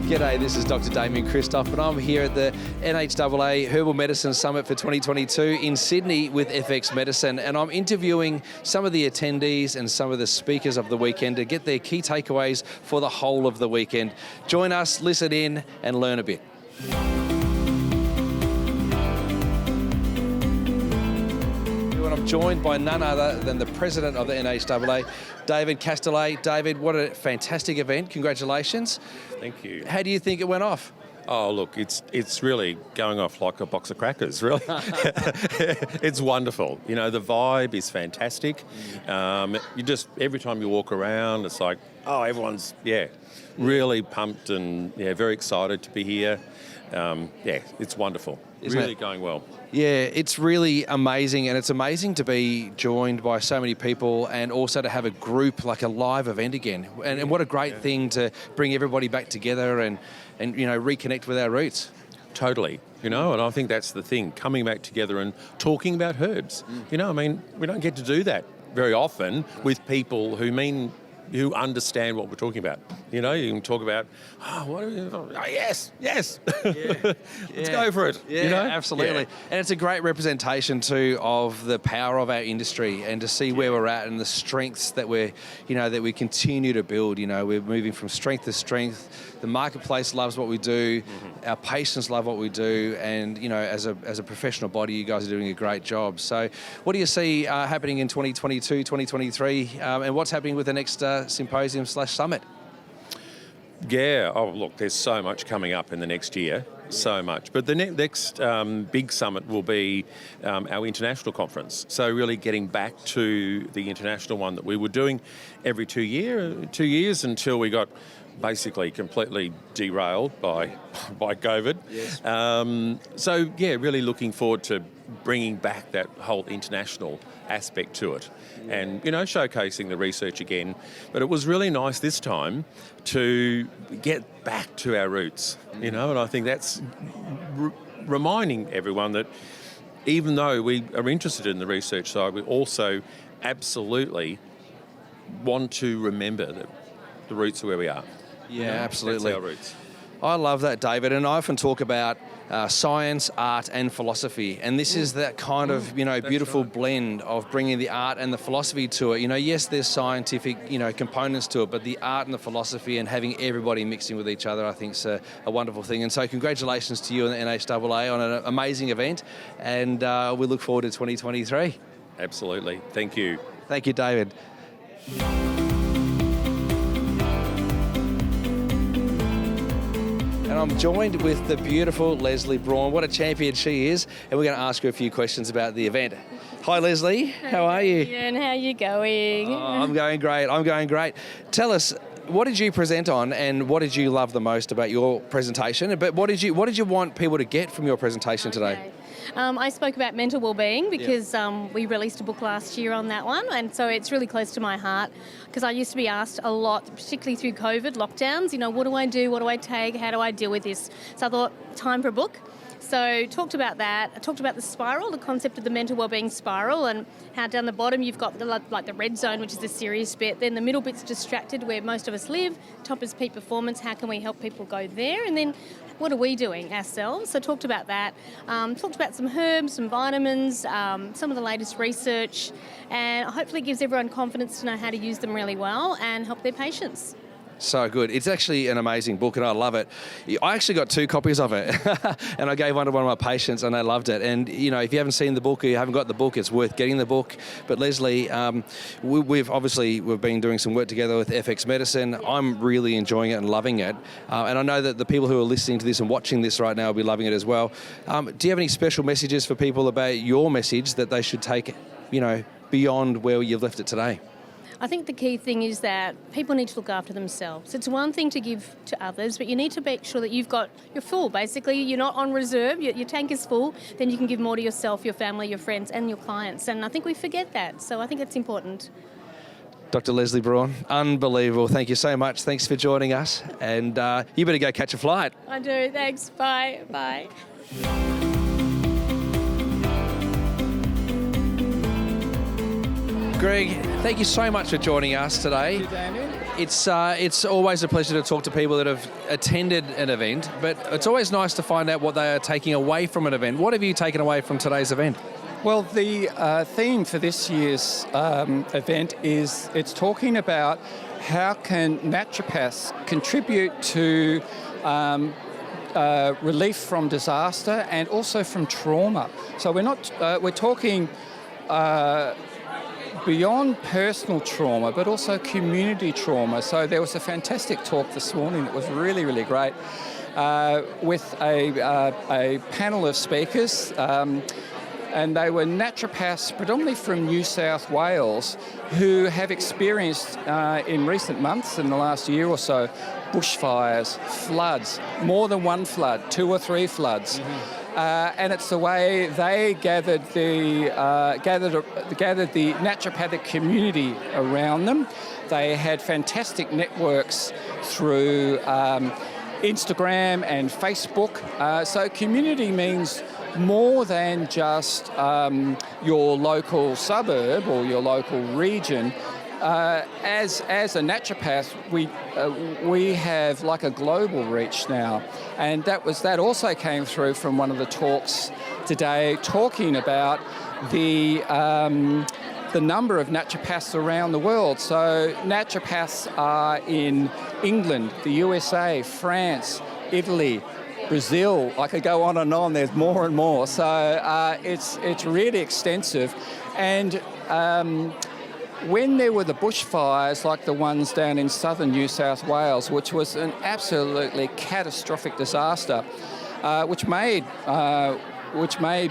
G'day, this is Dr. Damian Kristof, and I'm here at the NHAA Herbal Medicine Summit for 2022 in Sydney with FX Medicine, and I'm interviewing some of the attendees and some of the speakers of the weekend to get their key takeaways for the whole of the weekend. Join us, listen in, and learn a bit. I'm joined by none other than the President of the NHAA, David Casteleijn. David, what a fantastic event. Congratulations. Thank you. How do you think it went off? Oh, look, it's really going off like a box of crackers, really. It's wonderful. You know, the vibe is fantastic. You just, every time you walk around, it's like, oh, everyone's, really pumped and, very excited to be here. It's wonderful. Isn't really it? Going well. Yeah, it's really amazing, and it's amazing to be joined by so many people and also to have a group, like a live event again. And what a great thing to bring everybody back together and reconnect with our roots. Totally, and I think that's the thing, coming back together and talking about herbs. We don't get to do that very often with people who understand what we're talking about. You can talk about, yes. Let's go for it. Yeah, absolutely. Yeah. And it's a great representation too of the power of our industry and to see where we're at and the strengths that that we continue to build. We're moving from strength to strength. The marketplace loves what we do. Our patients love what we do. And, as a professional body, you guys are doing a great job. So what do you see happening in 2022, 2023, and what's happening with the next symposium/summit? Yeah, look, there's so much coming up in the next year, so much. But the next big summit will be our international conference. So really getting back to the international one that we were doing every 2 years until we got basically completely derailed by COVID. Yes. Really looking forward to bringing back that whole international aspect to it and, showcasing the research again. But it was really nice this time to get back to our roots, and I think that's reminding everyone that even though we are interested in the research side, we also absolutely want to remember that the roots are where we are. Yeah, absolutely. That's our roots. I love that, David, and I often talk about science, art, and philosophy, and this is that kind of beautiful blend of bringing the art and the philosophy to it. Yes, there's scientific components to it, but the art and the philosophy and having everybody mixing with each other, I think, is a wonderful thing. And so, congratulations to you and the NHAA on an amazing event, and we look forward to 2023. Absolutely, thank you. Thank you, David. And I'm joined with the beautiful Lesley Braun. What a champion she is. And we're going to ask her a few questions about the event. Hi, Lesley. How are you? And how are you going? Oh, I'm going great. Tell us, what did you present on and what did you love the most about your presentation? But what did you want people to get from your presentation today? I spoke about mental well-being because we released a book last year on that one, and so it's really close to my heart because I used to be asked a lot, particularly through COVID lockdowns, what do I do, what do I take, how do I deal with this? So I thought, time for a book. So talked about that. I talked about the spiral, the concept of the mental wellbeing spiral, and how down the bottom you've got the red zone, which is the serious bit. Then the middle bit's distracted, where most of us live. Top is peak performance. How can we help people go there? And then what are we doing ourselves? So talked about that. Talked about some herbs, some vitamins, some of the latest research, and hopefully gives everyone confidence to know how to use them really well and help their patients. So good. It's actually an amazing book and I love it. I actually got 2 copies of it and I gave one to one of my patients and they loved it. And, if you haven't seen the book or you haven't got the book, it's worth getting the book. But Lesley, we've been doing some work together with FX Medicine. I'm really enjoying it and loving it. And I know that the people who are listening to this and watching this right now will be loving it as well. Do you have any special messages for people about your message that they should take, beyond where you've left it today? I think the key thing is that people need to look after themselves. It's one thing to give to others, but you need to make sure that you're full, basically. You're not on reserve, your tank is full, then you can give more to yourself, your family, your friends and your clients. And I think we forget that, so I think it's important. Dr. Lesley Braun, unbelievable. Thank you so much. Thanks for joining us. And you better go catch a flight. I do, thanks. Bye. Bye. Greg, thank you so much for joining us today. Thank you, Daniel. It's always a pleasure to talk to people that have attended an event, but it's always nice to find out what they are taking away from an event. What have you taken away from today's event? Well, the theme for this year's event is it's talking about how can naturopaths contribute to relief from disaster and also from trauma. So we're talking beyond personal trauma, but also community trauma. So there was a fantastic talk this morning that was really, really great with a panel of speakers. And they were naturopaths, predominantly from New South Wales, who have experienced in recent months, in the last year or so, bushfires, floods, more than one flood, 2 or 3 floods. And it's the way they gathered the naturopathic community around them. They had fantastic networks through Instagram and Facebook. So community means more than just your local suburb or your local region. As a naturopath, we have like a global reach now, and that also came through from one of the talks today, talking about the number of naturopaths around the world. So naturopaths are in England, the USA, France, Italy, Brazil. I could go on and on. There's more and more. So it's really extensive. And when there were the bushfires, like the ones down in southern New South Wales, which was an absolutely catastrophic disaster, which made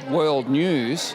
world news,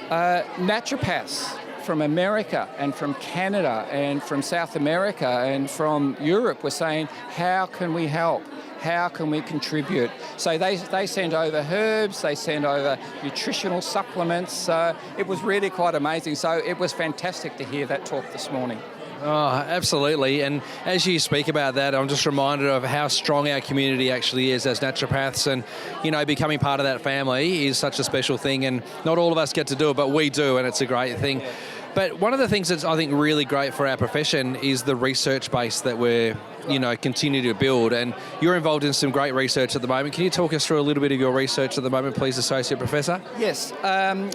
naturopaths from America and from Canada and from South America and from Europe were saying, how can we help? How can we contribute? So they sent over herbs, they sent over nutritional supplements. It was really quite amazing. So it was fantastic to hear that talk this morning. Oh, absolutely. And as you speak about that, I'm just reminded of how strong our community actually is as naturopaths. And, you know, becoming part of that family is such a special thing. And not all of us get to do it, but we do. And it's a great thing. Yeah. But one of the things that's, I think, really great for our profession is the research base that we're, continue to build. And you're involved in some great research at the moment. Can you talk us through a little bit of your research at the moment, please, Associate Professor? Yes. At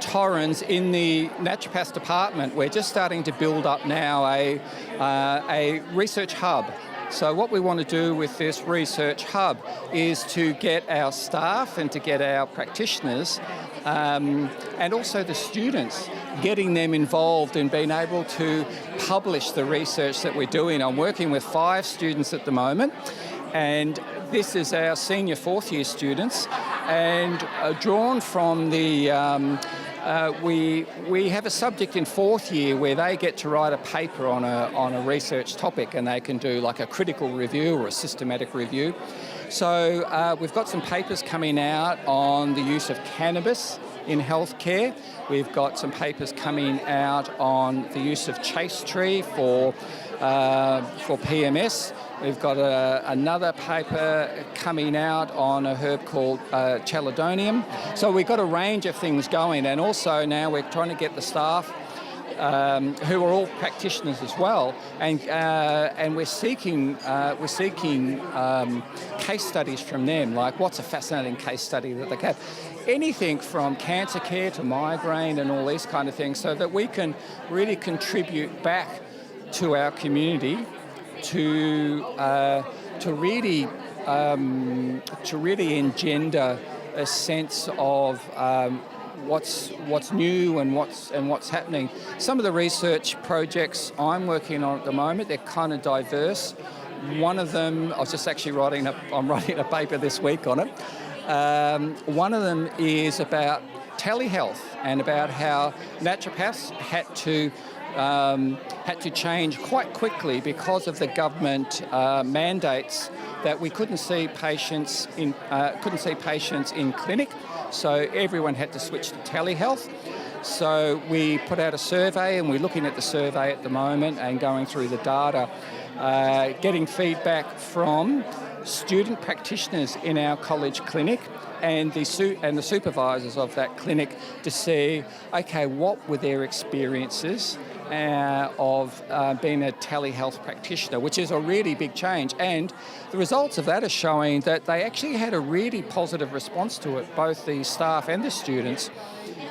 Torrens, in the naturopath department, we're just starting to build up now a research hub. So what we want to do with this research hub is to get our staff and to get our practitioners and also the students, getting them involved in being able to publish the research that we're doing. I'm working with 5 students at the moment, and this is our senior 4th year students, and drawn from the we have a subject in 4th year where they get to write a paper on a research topic, and they can do like a critical review or a systematic review. So we've got some papers coming out on the use of cannabis in healthcare. We've got some papers coming out on the use of chaste tree for PMS. We've got another paper coming out on a herb called chelidonium. So we've got a range of things going, and also now we're trying to get the staff who are all practitioners as well, and we're seeking case studies from them. Like, what's a fascinating case study that they have? Anything from cancer care to migraine and all these kind of things, so that we can really contribute back to our community to really engender a sense of what's new and what's happening. Some of the research projects I'm working on at the moment, they're kind of diverse. One of them, I was just actually I'm writing a paper this week on it. One of them is about telehealth and about how naturopaths had to change quite quickly because of the government mandates that we couldn't see patients in clinic, so everyone had to switch to telehealth. So we put out a survey, and we're looking at the survey at the moment and going through the data, getting feedback from student practitioners in our college clinic and the supervisors of that clinic to see, okay, what were their experiences of being a telehealth practitioner, which is a really big change. And the results of that are showing that they actually had a really positive response to it, both the staff and the students.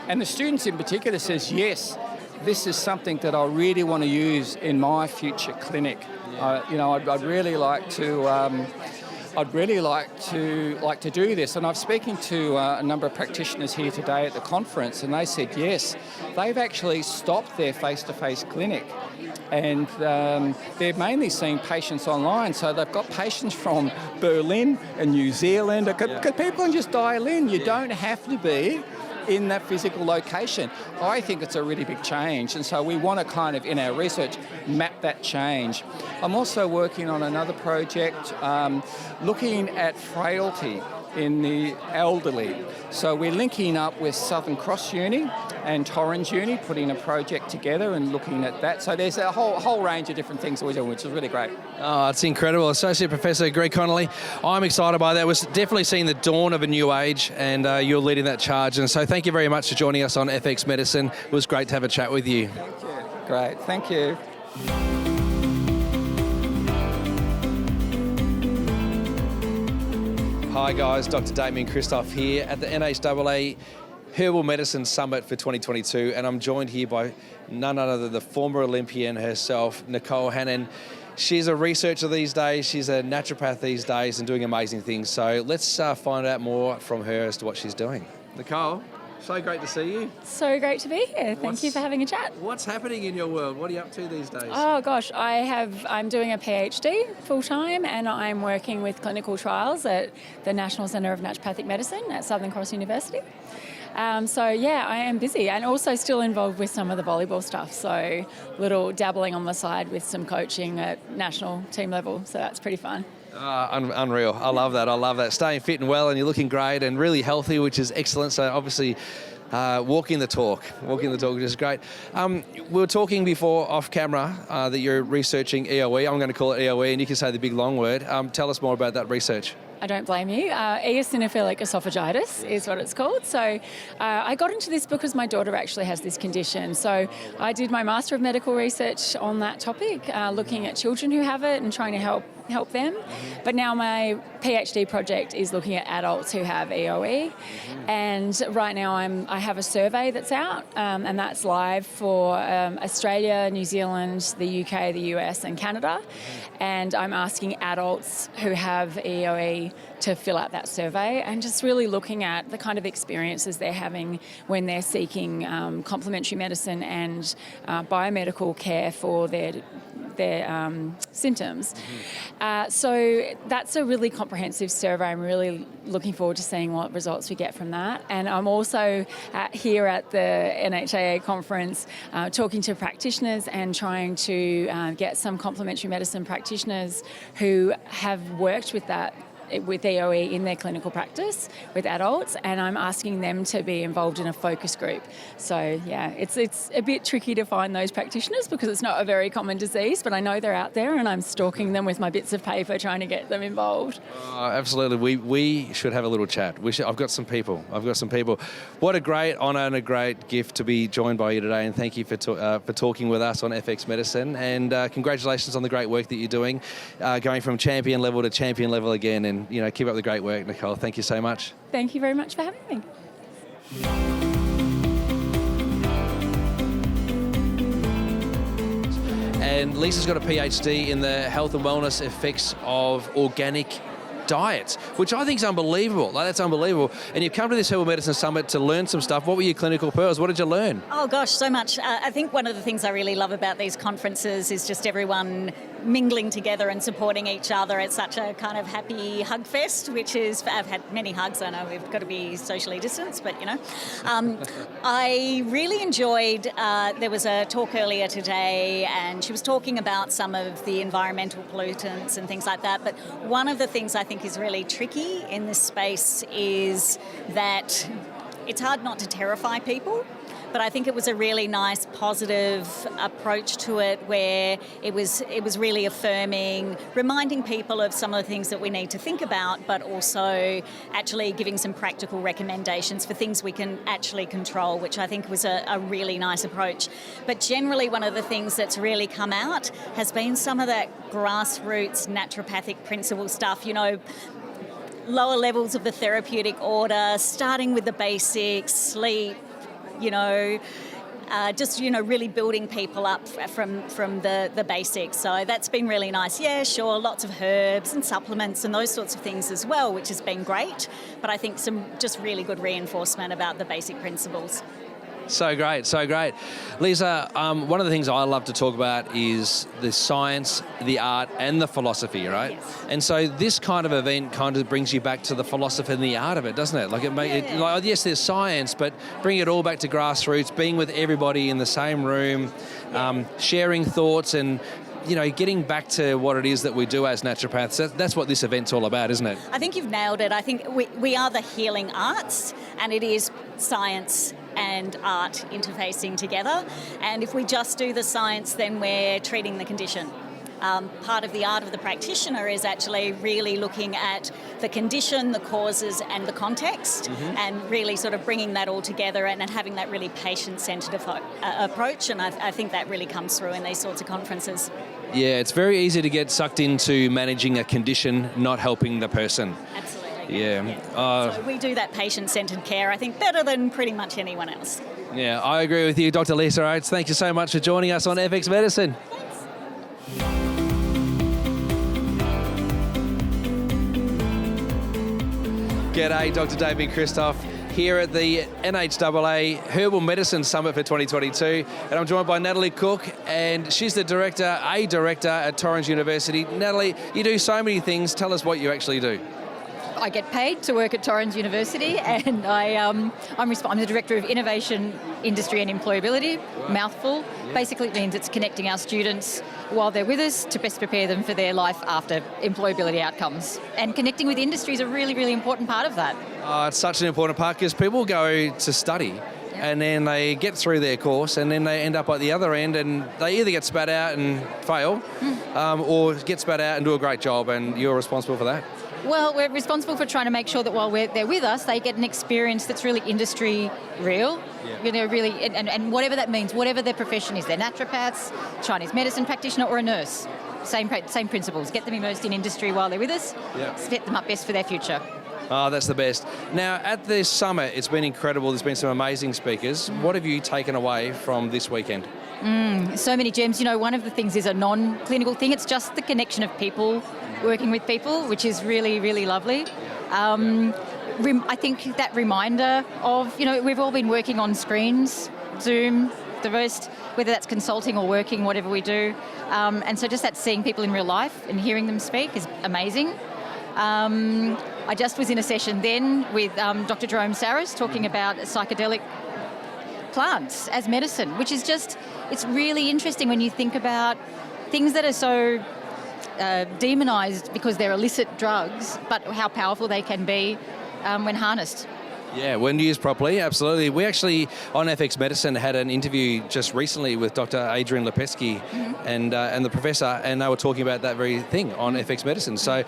And the students in particular says, yes, this is something that I really want to use in my future clinic. I'd really like to. I'd really like to do this. And I'm speaking to a number of practitioners here today at the conference, and they said yes, they've actually stopped their face-to-face clinic, and they're mainly seeing patients online. So they've got patients from Berlin and New Zealand. Because people can just dial in. You don't have to be in that physical location. I think it's a really big change, and so we want to kind of, in our research, map that change. I'm also working on another project looking at frailty in the elderly. So we're linking up with Southern Cross Uni and Torrens Uni, putting a project together and looking at that. So there's a whole range of different things that we're doing, which is really great. Oh, it's incredible. Associate Professor Greg Connolly, I'm excited by that. We're definitely seeing the dawn of a new age, and you're leading that charge. And so thank you very much for joining us on FX Medicine. It was great to have a chat with you. Thank you. Great. Thank you. Hi guys, Dr. Damian Kristof here at the NHAA Herbal Medicine Summit for 2022, and I'm joined here by none other than the former Olympian herself, Nicole Hannan. She's a researcher these days, she's a naturopath these days and doing amazing things. So let's find out more from her as to what she's doing. Nicole, so great to see you. So great to be here. Thank you for having a chat. What's happening in your world? What are you up to these days? Oh gosh, I'm doing a PhD full-time, and I'm working with clinical trials at the National Centre of Naturopathic Medicine at Southern Cross University. So yeah, I am busy, and also still involved with some of the volleyball stuff. So little dabbling on the side with some coaching at national team level. So that's pretty fun. Unreal. I love that. Staying fit and well, and you're looking great and really healthy, which is excellent. So obviously walking the talk, which is great. We were talking before off camera that you're researching EOE. I'm going to call it EOE, and you can say the big long word. Tell us more about that research. I don't blame you. Eosinophilic esophagitis is what it's called. So I got into this because my daughter actually has this condition. So I did my Master of Medical Research on that topic, looking at children who have it and trying to help them. But now my PhD project is looking at adults who have EOE. And right now I have a survey that's out, and that's live for Australia, New Zealand, the UK, the US and Canada. And I'm asking adults who have EOE to fill out that survey, and just really looking at the kind of experiences they're having when they're seeking complementary medicine and biomedical care for their symptoms. So that's a really comprehensive survey. I'm really looking forward to seeing what results we get from that. And I'm also here at the NHAA conference talking to practitioners and trying to get some complementary medicine practitioners who have worked with EOE in their clinical practice with adults, and I'm asking them to be involved in a focus group. So yeah, it's a bit tricky to find those practitioners because it's not a very common disease, but I know they're out there, and I'm stalking them with my bits of paper trying to get them involved. Absolutely, we should have a little chat. I've got some people. What a great honour and a great gift to be joined by you today, and thank you for talking with us on FX Medicine, and congratulations on the great work that you're doing, going from champion level to champion level again, and keep up the great work, Nicole. Thank you so much. Thank you very much for having me. And Lisa's got a PhD in the health and wellness effects of organic diets, which I think is unbelievable. That's unbelievable. And you've come to this Herbal Medicine Summit to learn some stuff. What were your clinical pearls? What did you learn? Oh gosh, so much. I think one of the things I really love about these conferences is just everyone mingling together and supporting each other. It's such a kind of happy hug fest, which is, I've had many hugs. I know we've got to be socially distanced, but I really enjoyed, there was a talk earlier today, and she was talking about some of the environmental pollutants and things like that. But one of the things I think is really tricky in this space is that it's hard not to terrify people, but I think it was a really nice, positive approach to it, where it was really affirming, reminding people of some of the things that we need to think about, but also actually giving some practical recommendations for things we can actually control, which I think was a really nice approach. But generally, one of the things that's really come out has been some of that grassroots naturopathic principle stuff, lower levels of the therapeutic order, starting with the basics, sleep, really building people up from the basics. So that's been really nice. Yeah, sure, lots of herbs and supplements and those sorts of things as well, which has been great. But I think some just really good reinforcement about the basic principles. So great, so great. Liza, one of the things I love to talk about is the science, the art, and the philosophy, right? Yes. And so this kind of event kind of brings you back to the philosophy and the art of it, doesn't it? Yes, there's science, but bring it all back to grassroots, being with everybody in the same room, sharing thoughts and getting back to what it is that we do as naturopaths. That's what this event's all about, isn't it? I think you've nailed it. I think we are the healing arts, and it is science and art interfacing together. And if we just do the science, then we're treating the condition. Part of the art of the practitioner is actually really looking at the condition, the causes, and the context, and really sort of bringing that all together and having that really patient-centred approach. And I think that really comes through in these sorts of conferences. Yeah, it's very easy to get sucked into managing a condition, not helping the person. Absolutely. Yeah. So we do that patient-centred care, I think, better than pretty much anyone else. Yeah, I agree with you, Dr. Liza Oates. Thank you so much for joining us on FX Medicine. G'day, Dr. Damian Kristof here at the NHAA Herbal Medicine Summit for 2022, and I'm joined by Natalie Cook, and she's the director at Torrens University. Natalie, you do so many things. Tell us what you actually do. I get paid to work at Torrens University, and I'm the Director of Innovation, Industry and Employability. Wow. Mouthful. Yeah. Basically it means it's connecting our students while they're with us to best prepare them for their life after employability outcomes. And connecting with industry is a really, really important part of that. It's such an important part because people go to study and then they get through their course and then they end up at the other end and they either get spat out and fail or get spat out and do a great job, and you're responsible for that. Well, we're responsible for trying to make sure that while they're with us, they get an experience that's really industry real, really, and whatever that means, whatever their profession is. They're naturopaths, Chinese medicine practitioner, or a nurse. Same principles. Get them immersed in industry while they're with us, set them up best for their future. Oh, that's the best. Now, at this summit, it's been incredible. There's been some amazing speakers. What have you taken away from this weekend? So many gems. One of the things is a non-clinical thing. It's just the connection of people working with people, which is really, really lovely. I think that reminder of, we've all been working on screens, Zoom, the rest, whether that's consulting or working, whatever we do. And so just that seeing people in real life and hearing them speak is amazing. I just was in a session then with Dr. Jerome Saris talking about psychedelic plants as medicine, which is it's really interesting when you think about things that are so demonised because they're illicit drugs, but how powerful they can be when harnessed. Yeah, when used properly, absolutely. We actually, on FX Medicine, had an interview just recently with Dr. Adrian Lepesky and the professor, and they were talking about that very thing on FX Medicine. So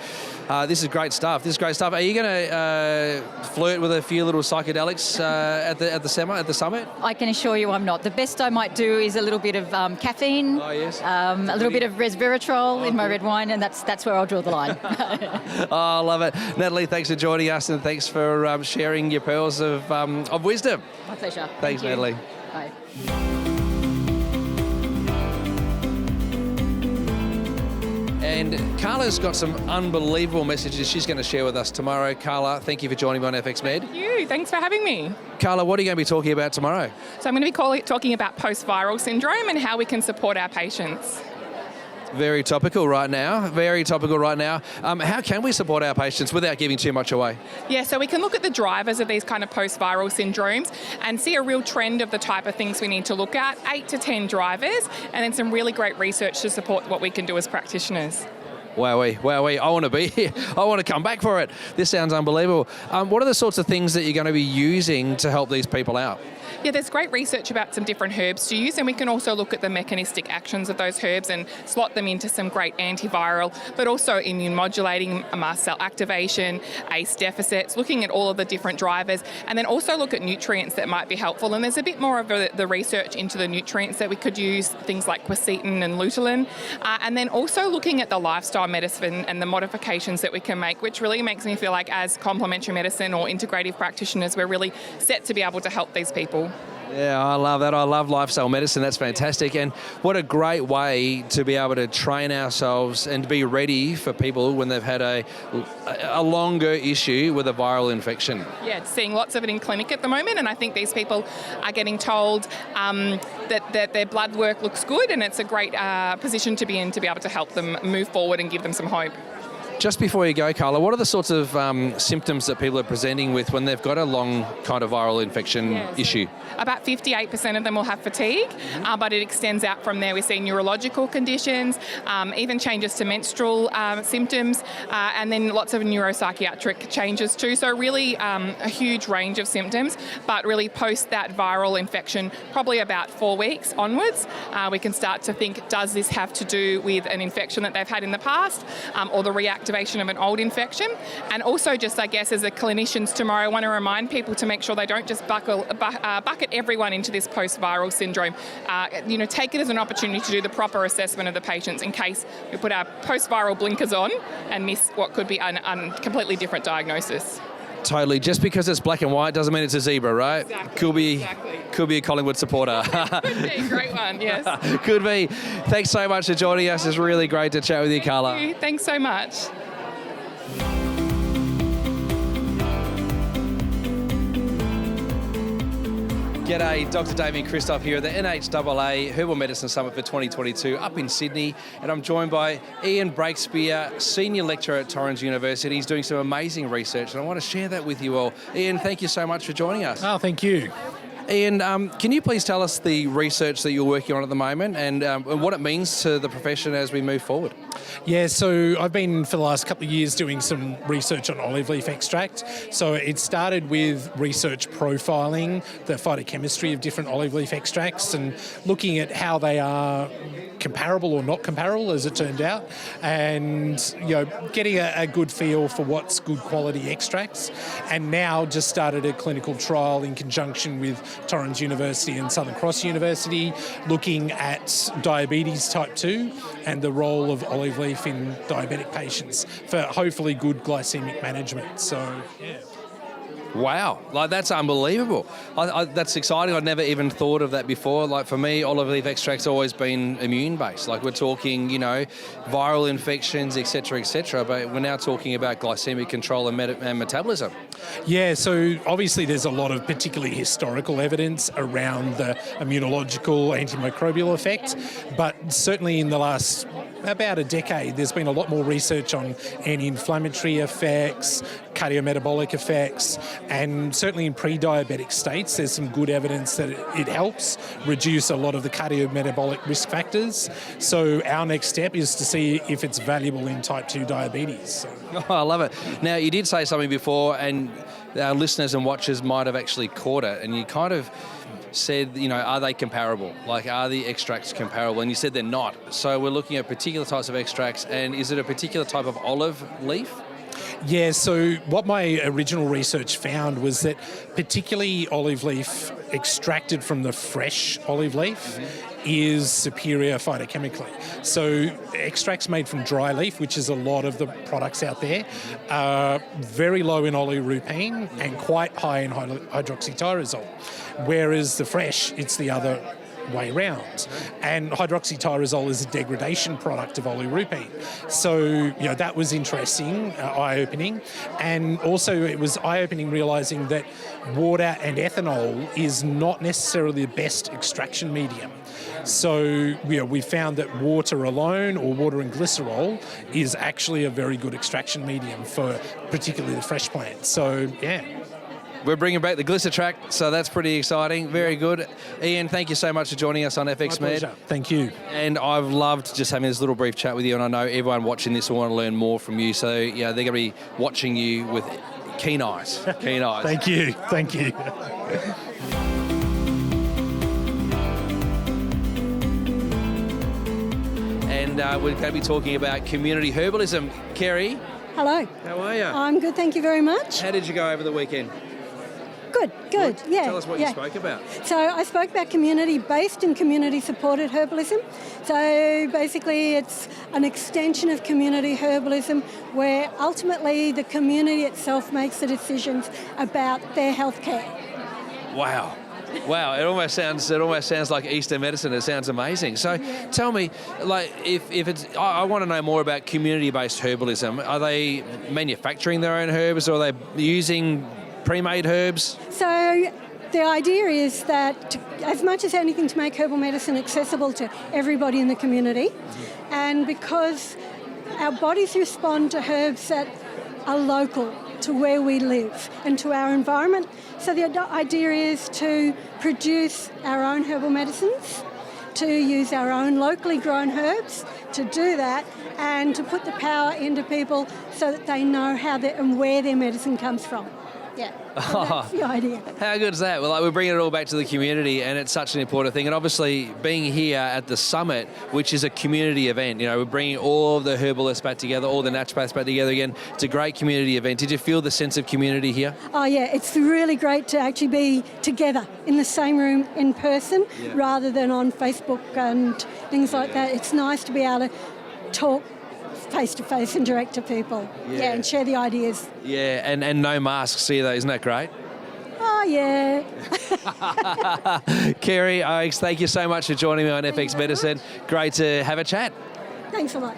this is great stuff. Are you going to flirt with a few little psychedelics at the summit? I can assure you I'm not. The best I might do is a little bit of caffeine, a little bit of resveratrol in my red wine, and that's where I'll draw the line. I love it. Natalie, thanks for joining us, and thanks for sharing your pearls of wisdom. My pleasure. Thanks, Thank you. Natalie. Bye. And Carla's got some unbelievable messages she's going to share with us tomorrow. Carla, thank you for joining me on FX Med. Thank you. Thanks for having me. Carla, what are you going to be talking about tomorrow? So I'm going to be talking about post-viral syndrome and how we can support our patients. Very topical right now. How can we support our patients without giving too much away? Yeah, so we can look at the drivers of these kind of post-viral syndromes and see a real trend of the type of things we need to look at, 8 to 10 drivers, and then some really great research to support what we can do as practitioners. Wowee. I want to be here. I want to come back for it. This sounds unbelievable. What are the sorts of things that you're going to be using to help these people out? Yeah, there's great research about some different herbs to use, and we can also look at the mechanistic actions of those herbs and slot them into some great antiviral, but also immune modulating, mast cell activation, ACE deficits, looking at all of the different drivers, and then also look at nutrients that might be helpful. And there's a bit more of the research into the nutrients that we could use, things like quercetin and lutein, and then also looking at the lifestyle medicine and the modifications that we can make, which really makes me feel like as complementary medicine or integrative practitioners, we're really set to be able to help these people. Yeah, I love that. I love lifestyle medicine. That's fantastic. And what a great way to be able to train ourselves and be ready for people when they've had a longer issue with a viral infection. Yeah, seeing lots of it in clinic at the moment, and I think these people are getting told that their blood work looks good, and it's a great position to be in to be able to help them move forward and give them some hope. Just before you go, Carla, what are the sorts of symptoms that people are presenting with when they've got a long kind of viral infection issue? About 58% of them will have fatigue, but it extends out from there. We see neurological conditions, even changes to menstrual symptoms, and then lots of neuropsychiatric changes too. So really a huge range of symptoms, but really post that viral infection, probably about 4 weeks onwards, we can start to think, does this have to do with an infection that they've had in the past, or the reactivation of an old infection? And also just, I guess, as a clinicians tomorrow, I want to remind people to make sure they don't just bucket everyone into this post-viral syndrome. Take it as an opportunity to do the proper assessment of the patients in case we put our post-viral blinkers on and miss what could be a completely different diagnosis. Totally. Just because it's black and white doesn't mean it's a zebra, right? Exactly. Could be a Collingwood supporter. Could be. Great one, yes. Could be. Thanks so much for joining us. It's really great to chat with you, Carla. Thank you. Thanks so much. G'day, Dr. Damian Kristof here at the NHAA Herbal Medicine Summit for 2022 up in Sydney, and I'm joined by Ian Breakspear, Senior Lecturer at Torrens University. He's doing some amazing research, and I want to share that with you all. Ian, thank you so much for joining us. Oh, thank you. Ian, can you please tell us the research that you're working on at the moment and what it means to the profession as we move forward? Yeah, so I've been for the last couple of years doing some research on olive leaf extract. So it started with research profiling the phytochemistry of different olive leaf extracts and looking at how they are comparable or not comparable, as it turned out, and getting a good feel for what's good quality extracts. And now just started a clinical trial in conjunction with Torrens University and Southern Cross University, looking at diabetes type 2 and the role of olive leaf in diabetic patients for hopefully good glycemic management. So, yeah. Wow, that's unbelievable. That's exciting. I'd never even thought of that before. Like for me, olive leaf extract's always been immune-based. Like we're talking, viral infections, et cetera, but we're now talking about glycemic control and metabolism. Yeah, so obviously there's a lot of particularly historical evidence around the immunological antimicrobial effect, but certainly in the last about a decade, there's been a lot more research on anti-inflammatory effects, cardiometabolic effects, and certainly in pre-diabetic states, there's some good evidence that it helps reduce a lot of the cardiometabolic risk factors. So our next step is to see if it's valuable in type 2 diabetes. Oh, I love it. Now, you did say something before, and our listeners and watchers might have actually caught it, and you kind of said, are they comparable? Like, are the extracts comparable? And you said they're not. So we're looking at particular types of extracts, and is it a particular type of olive leaf? Yeah, so what my original research found was that particularly olive leaf extracted from the fresh olive leaf is superior phytochemically. So extracts made from dry leaf, which is a lot of the products out there, are very low in oleuropein and quite high in hydroxytyrosol. Whereas the fresh, it's the other way round. And hydroxytyrosol is a degradation product of oleuropein. So, that was interesting, eye-opening. And also it was eye-opening realising that water and ethanol is not necessarily the best extraction medium. So, we found that water alone, or water and glycerol, is actually a very good extraction medium for particularly the fresh plants. So, yeah. We're bringing back the Glycertract, so that's pretty exciting. Very good. Ian, thank you so much for joining us on FX My Med. pleasure. Thank you. And I've loved just having this little brief chat with you, and I know everyone watching this will want to learn more from you. So, they're going to be watching you with keen eyes. Keen eyes. Thank you. and we're going to be talking about community herbalism. Kerrie, Hello. how are you? I'm good, thank you very much. How did you go over the weekend? Good, yeah. Tell us what you spoke about. So I spoke about community-based and community-supported herbalism. So basically it's an extension of community herbalism where ultimately the community itself makes the decisions about their healthcare. Wow. Wow, it almost sounds like Eastern medicine. It sounds amazing. So tell me, like, if it's, I want to know more about community-based herbalism. Are they manufacturing their own herbs, or are they using pre-made herbs? So the idea is that as much as anything to make herbal medicine accessible to everybody in the community, and because our bodies respond to herbs that are local to where we live and to our environment. So the idea is to produce our own herbal medicines, to use our own locally grown herbs, to do that, and to put the power into people so that they know how and where their medicine comes from. Yeah, so that's the idea. How good is that? Well, we're bringing it all back to the community, and it's such an important thing. And obviously, being here at the summit, which is a community event, we're bringing all of the herbalists back together, all the naturopaths back together again. It's a great community event. Did you feel the sense of community here? Oh yeah, it's really great to actually be together in the same room in person rather than on Facebook and things like that. It's nice to be able to talk face-to-face and direct to people. Yeah, and share the ideas. Yeah, and no masks either. Isn't that great? Oh, yeah. Kerrie, Oakes, thank you so much for joining me on FX Medicine. Great to have a chat. Thanks a lot.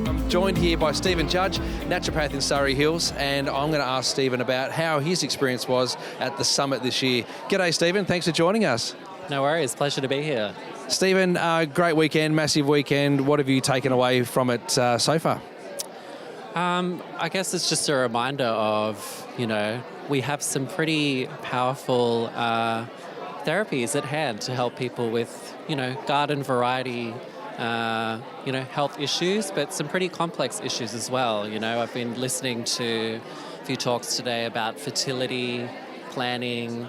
I'm joined here by Stephen Judge, naturopath in Surrey Hills, and I'm going to ask Stephen about how his experience was at the summit this year. G'day, Stephen. Thanks for joining us. No worries, pleasure to be here. Stephen, great weekend, massive weekend. What have you taken away from it so far? I guess it's just a reminder of, we have some pretty powerful therapies at hand to help people with, garden variety, health issues, but some pretty complex issues as well. I've been listening to a few talks today about fertility, planning,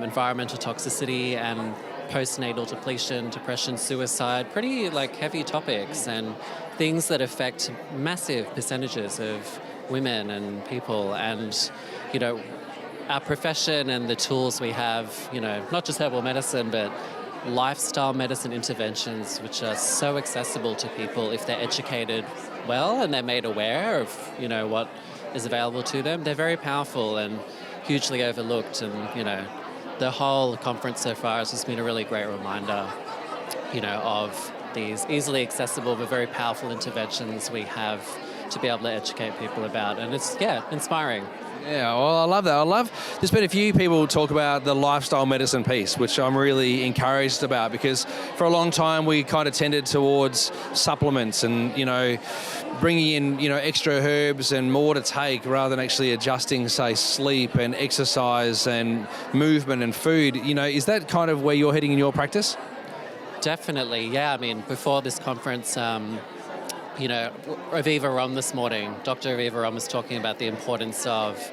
environmental toxicity and postnatal depletion, depression, suicide, pretty heavy topics and things that affect massive percentages of women and people. And, our profession and the tools we have, not just herbal medicine, but lifestyle medicine interventions, which are so accessible to people if they're educated well and they're made aware of, what is available to them. They're very powerful and hugely overlooked, and the whole conference so far has just been a really great reminder of these easily accessible but very powerful interventions we have to be able to educate people about, and it's inspiring. Yeah, well, I love that. There's been a few people talk about the lifestyle medicine piece, which I'm really encouraged about, because for a long time we kind of tended towards supplements and, bringing in, extra herbs and more to take rather than actually adjusting, say, sleep and exercise and movement and food. Is that kind of where you're heading in your practice? Definitely, yeah. I mean, before this conference, Aviva Rom this morning, Dr. Aviva Rom was talking about the importance of,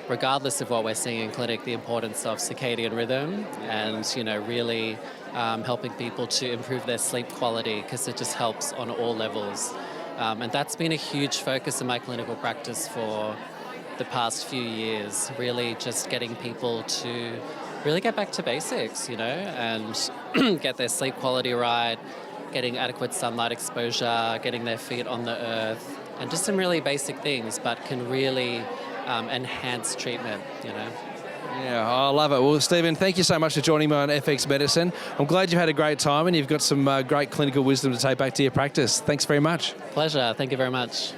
regardless of what we're seeing in clinic, the importance of circadian rhythm and, really helping people to improve their sleep quality, because it just helps on all levels. And that's been a huge focus in my clinical practice for the past few years, really just getting people to really get back to basics, and get their sleep quality right, getting adequate sunlight exposure, getting their feet on the earth, and just some really basic things, but can really enhance treatment, Yeah, I love it. Well, Stephen, thank you so much for joining me on FX Medicine. I'm glad you've had a great time and you've got some great clinical wisdom to take back to your practice. Thanks very much. Pleasure. Thank you very much.